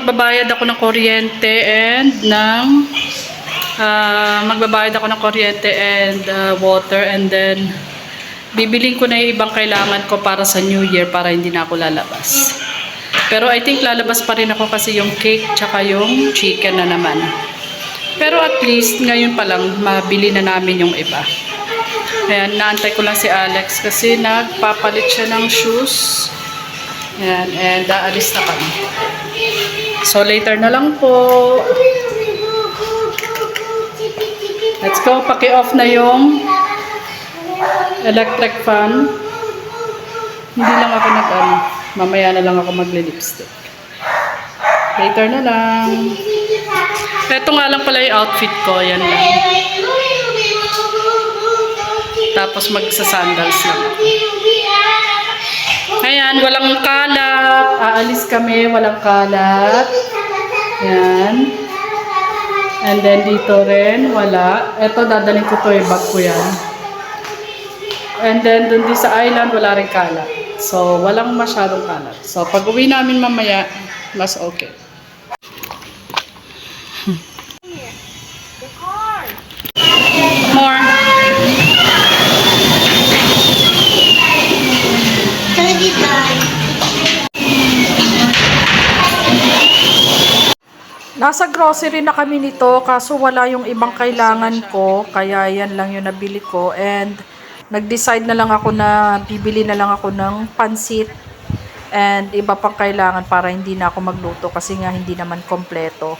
magbabayad ako ng kuryente and water, and then bibiling ko na yung ibang kailangan ko para sa New Year para hindi na ako lalabas. Pero I think lalabas pa rin ako kasi yung cake tsaka yung chicken na naman. Pero at least ngayon pa lang mabili na namin yung iba. Ayan, naantay ko lang si Alex kasi nagpapalit siya ng shoes. Ayan, and aalis na kami. So later na lang po. Let's go, paki-off na yung electric fan. Hindi lang ako mamaya na lang ako magle-lipstick. Later na lang. Ito nga lang pala yung outfit ko. Yan lang. Tapos magsa-sandals lang ako. Ayan, walang kalat. Aalis kami, walang kalat. Ayan. And then dito rin, wala. Ito, dadalhin ko to, bag ko yan. And then dun sa island, wala rin kalat. So, walang masyadong kalat. So, pag uwi namin mamaya, mas okay. More. Nasa grocery na kami nito kaso wala yung ibang kailangan ko, kaya yan lang yung nabili ko, and nag-decide na lang ako na bibili na lang ako ng pansit and iba pang kailangan para hindi na ako magluto kasi nga hindi naman kompleto.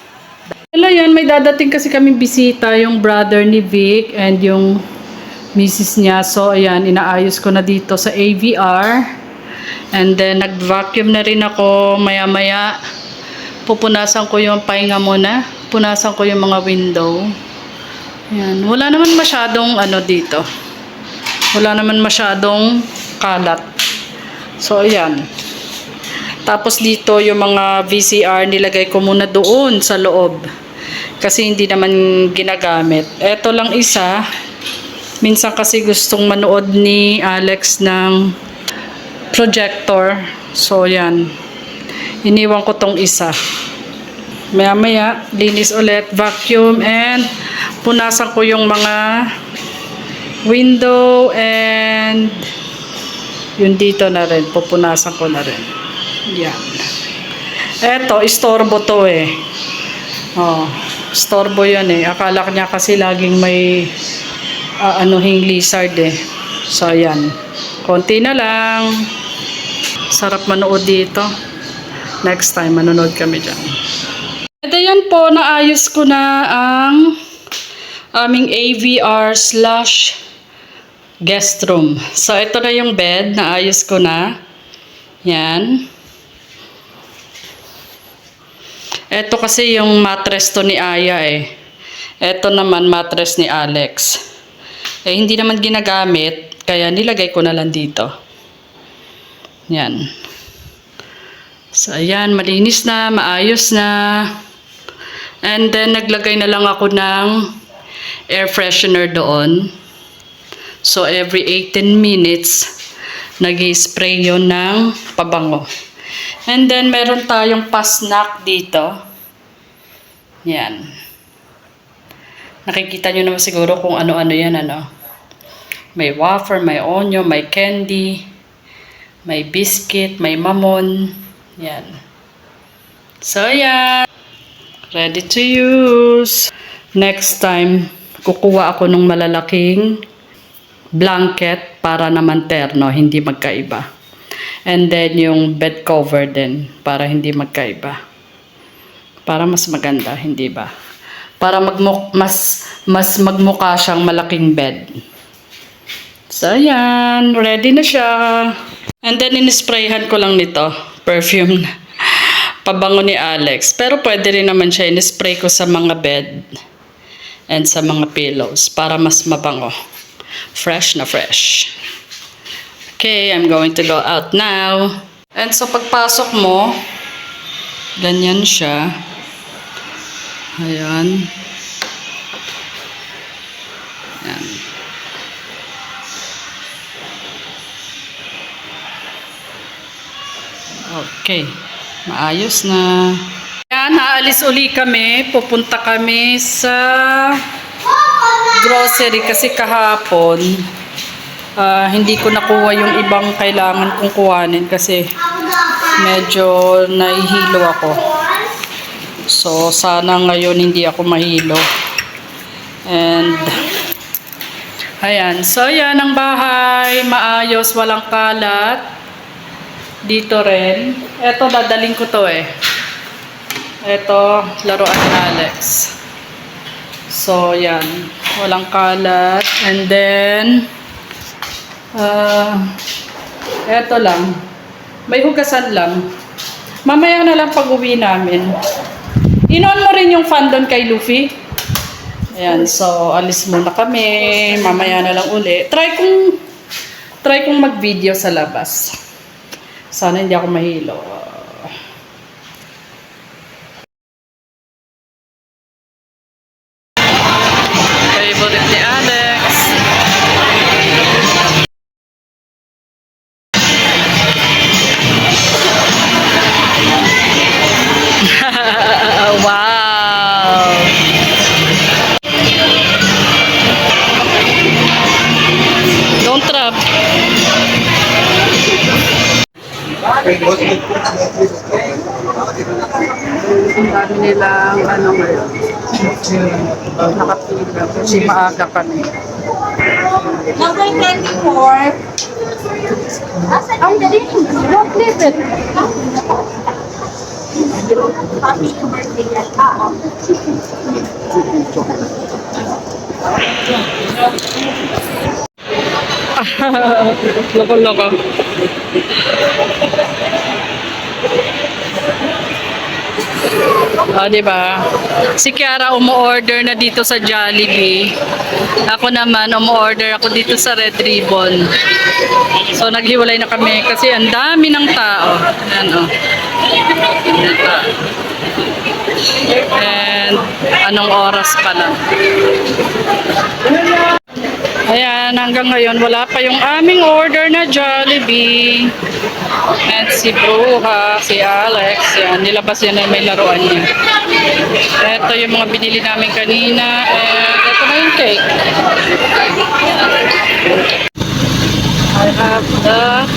Hello, yan, may dadating kasi kaming bisita, yung brother ni Vic and yung misis niya. So ayan, inaayos ko na dito sa AVR, and then nag-vacuum na rin ako. Maya-maya pupunasan ko yung pahinga muna. Punasan ko yung mga window. Ayan. Wala naman masyadong dito. Wala naman masyadong kalat. So, ayan. Tapos dito yung mga VCR nilagay ko muna doon sa loob. Kasi hindi naman ginagamit. Eto lang isa. Minsan kasi gustong manood ni Alex ng projector. So, ayan. Iniwan ko tong isa. Maya-maya, linis ulit, vacuum, and punasan ko yung mga window, and yung dito na rin, pupunasan ko na rin. Yan. Eto, istorbo to eh. Oh, istorbo yun eh. Akala niya kasi laging may lizard eh. So, ayan. Konti na lang. Sarap manood dito. Next time, manonood kami dyan. At ayan po, naayos ko na ang aming AVR/guest room. So, ito na yung bed. Naayos ko na. Yan. Ito kasi yung mattress to ni Aya eh. Ito naman mattress ni Alex. Eh, hindi naman ginagamit, kaya nilagay ko na lang dito. Yan. So, ayan, malinis na, maayos na. And then, naglagay na lang ako ng air freshener doon. So, every 18 minutes, nag-i-spray yun ng pabango. And then, meron tayong pa-snack dito. Yan. Nakikita nyo naman siguro kung ano-ano yan, May wafer, may onion, may candy, may biscuit, may mamon. Yan. So, yan. Ready to use. Next time, kukuha ako ng malalaking blanket para naman terno, hindi magkaiba. And then, yung bed cover din, para hindi magkaiba. Para mas maganda, hindi ba? Para mas magmukha siyang malaking bed. So, yan. Ready na siya. And then, in-sprayhan ko lang nito. Perfume. Pabango ni Alex. Pero pwede rin naman siya. In-spray ko sa mga bed. And sa mga pillows. Para mas mabango. Fresh na fresh. Okay, I'm going to go out now. And so, pagpasok mo, ganyan siya. Ayan. Ayan. Okay. Maayos na. aalis uli kami. Pupunta kami sa grocery kasi kahapon hindi ko nakuha yung ibang kailangan kong kuhanin kasi medyo nahihilo ako. So, sana ngayon hindi ako mahilo. And, ayan. So, ayan ang bahay. Maayos, walang kalat. Dito rin. Ito, dadaling ko to eh. Ito, laruan ni Alex. So, yan. Walang kalat. And then, eto lang. May hugasan lang. Mamaya na lang pag-uwi namin. Inon mo rin yung fan doon kay Luffy. Ayan, so, alis muna kami. Mamaya na lang uli. Try kong mag-video sa labas. Sana hindi ako mahilo. Favorite ni Alex. Wow! Don't trap. Ang dami nilang ano ngayon. Nakapila kasi maaga kami. Number 24. Ang galing. Don't leave it. Happy birthday yan. Loko-loko. Diba? Si Kiara umu-order na dito sa Jollibee. Ako naman umu-order ako dito sa Red Ribbon. So naghiwalay na kami kasi ang dami ng tao. Ayan o. And anong oras pa lang. Ayan, hanggang ngayon wala pa yung aming order na Jollibee. And si Bruha, si Alex, yan, nilabas yan na may laruan niya. Ito yung mga binili namin kanina. And ito na yung cake. I have the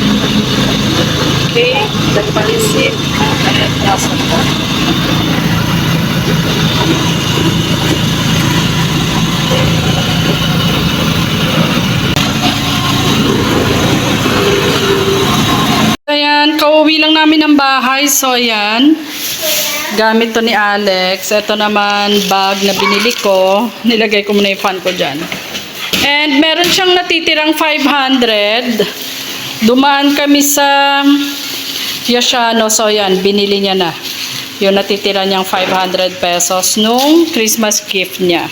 cake, the pancit, and nasa po. Ayan, kauwi lang namin ng bahay. So, ayan. Gamit to ni Alex. Ito naman, bag na binili ko. Nilagay ko muna yung fan ko dyan. And meron siyang natitirang 500. Dumaan kami sa Yashano. So, ayan, binili niya na. Yung natitira niyang 500 pesos nung Christmas gift niya.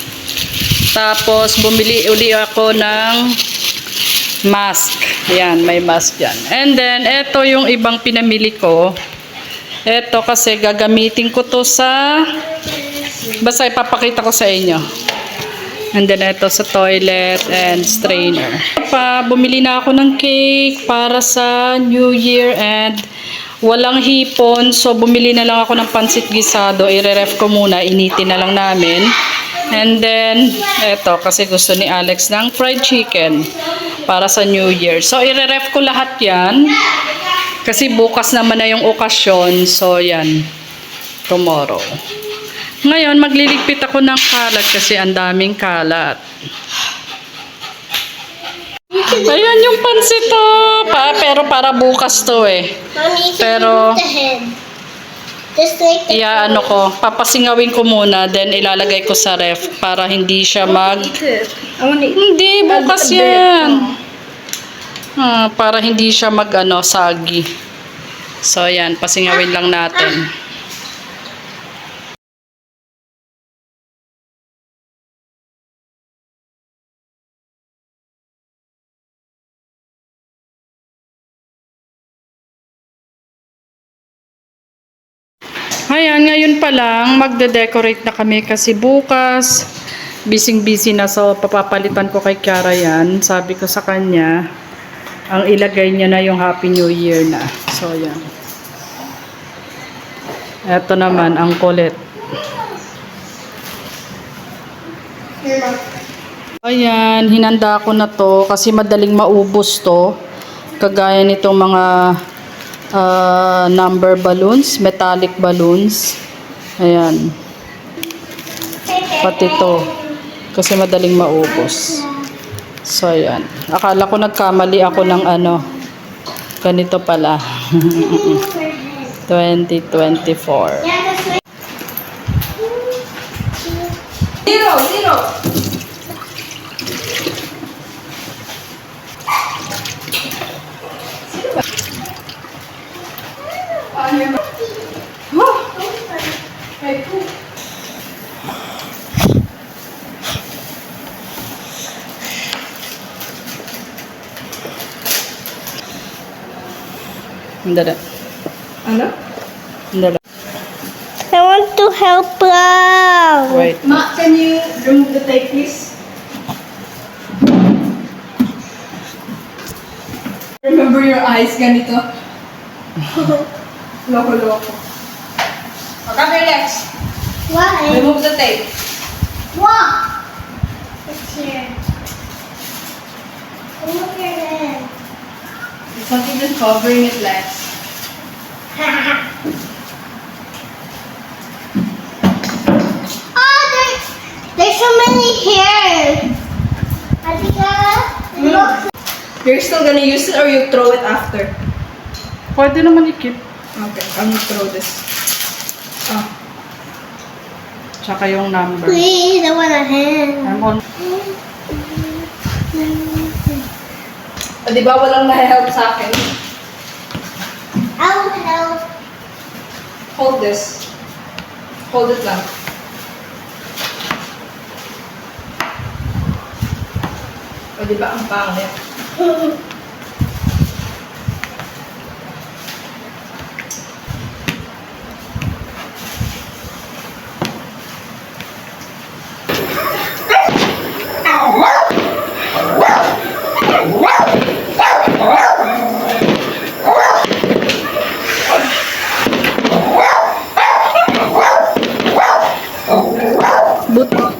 Tapos, bumili uli ako ng mask. Ayan, may mask yan. And then, ito yung ibang pinamili ko. Ito kasi gagamitin ko to sa... Basta ipapakita ko sa inyo. And then, ito sa toilet and strainer. Bumili na ako ng cake para sa New Year and walang hipon. So, bumili na lang ako ng pansit gisado. I-ref ko muna. Initin na lang namin. And then, eto, kasi gusto ni Alex ng fried chicken para sa New Year. So, i-ref ko lahat yan. Kasi bukas naman na yung okasyon. So, yan. Tomorrow. Ngayon, magliligpit ako ng kalat kasi ang daming kalat. Ayan yung pansit to. Pero para bukas to eh. Pero... ano ko, papasingawin ko muna, then ilalagay ko sa ref para hindi siya hindi, bukas yan. Para hindi siya sagi. So, yan, pasingawin lang natin. Ayan, ngayon pa lang, magde-decorate na kami kasi bukas, busy na. So, papapalitan ko kay Kiara yan. Sabi ko sa kanya, ang ilagay niya na yung Happy New Year na. So, yan. Ito naman, ang kulit. Ayan, hinanda ko na to kasi madaling maubos to. Kagaya nitong mga number balloons, metallic balloons. Ayan. Pati to. Kasi madaling maubos. So, ayan. Akala ko nagkamali ako ng ano. Ganito pala. 2024. Zero. Hindi. Ano? Hindi. I want to help out. Wait. Ma, can you remove the tape, please? Remember your eyes, ganito. Loko. Okay, relax. Why? Remove the tape. What? It's here. Remove your hand. It's not even covering it, Lex. Oh, there's so many hairs. Atika, look. You're still gonna use it or you throw it after? Pwede naman ikip. Okay, I'm gonna throw this. Oh. Tsaka yung number. Please, I want a hand. I'm on. Di ba walang na-help sa akin? I'll help. Hold this. Hold it lang. O di ba ang pangit?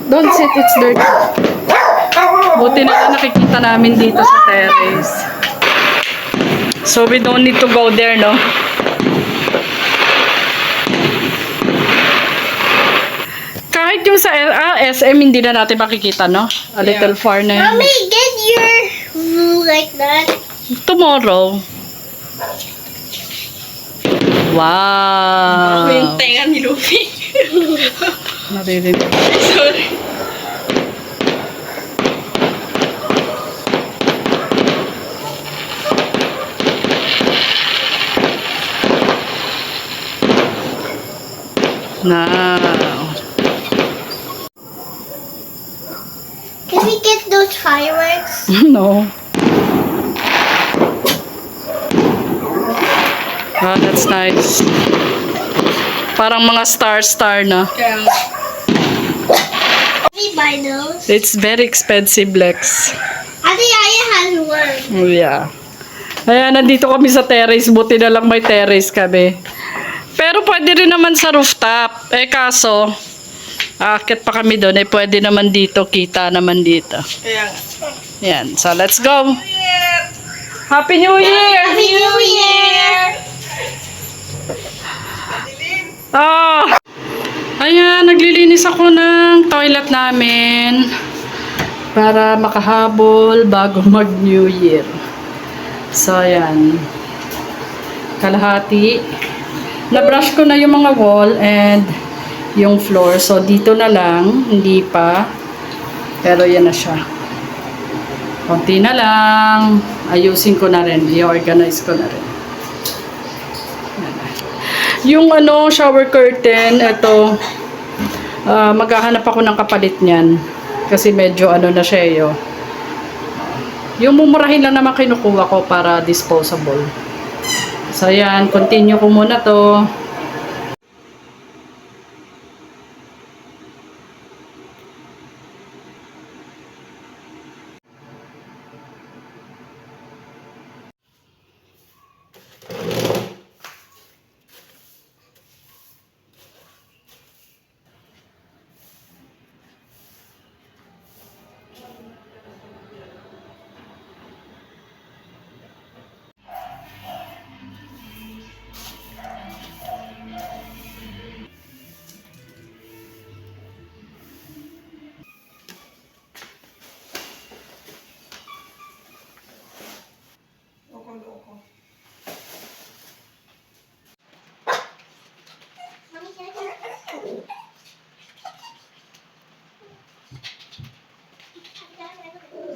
Don't sit, it's dirty. Buti na lang nakikita namin dito sa terrace. So we don't need to go there, no? Kahit yung sa SM, hindi na natin makikita, no? A little far na yun. Mommy, get your glue like that. Tomorrow. Wow. tenga ni Luffy. Naririnig. Sorry. Now. Can we get those fireworks? No. Ah, that's nice. Parang mga star na. Kaya, Can we buy those? It's very expensive, Lex. Ate Yaya has one. Oh, yeah. Ayan, nandito kami sa terrace. Buti na lang may terrace kami. Pero pwede rin naman sa rooftop. Eh, kaso, aakit pa kami doon. Eh, pwede naman dito. Kita naman dito. kaya nga. Yan. So, let's go. Happy New Year! Happy New Year! Oh! Ayan, naglilinis ako ng toilet namin para makahabol bago mag-New Year. So, ayan. Kalahati. Na-brush ko na yung mga wall and yung floor. So, dito na lang. Hindi pa. Pero yan na siya. Konti na lang. Ayusin ko na rin. I-organize ko na rin. Yung shower curtain, ito, maghahanap ako ng kapalit niyan. Kasi medyo na siya yo. Yung mumurahin lang naman kinukuha ko para disposable. So, yan. Continue ko muna to.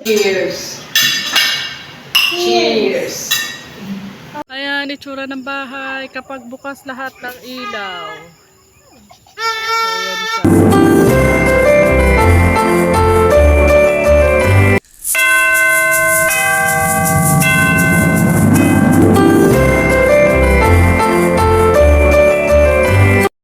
Cheers. Cheers. Ayan, itsura ng bahay kapag bukas lahat ng ilaw.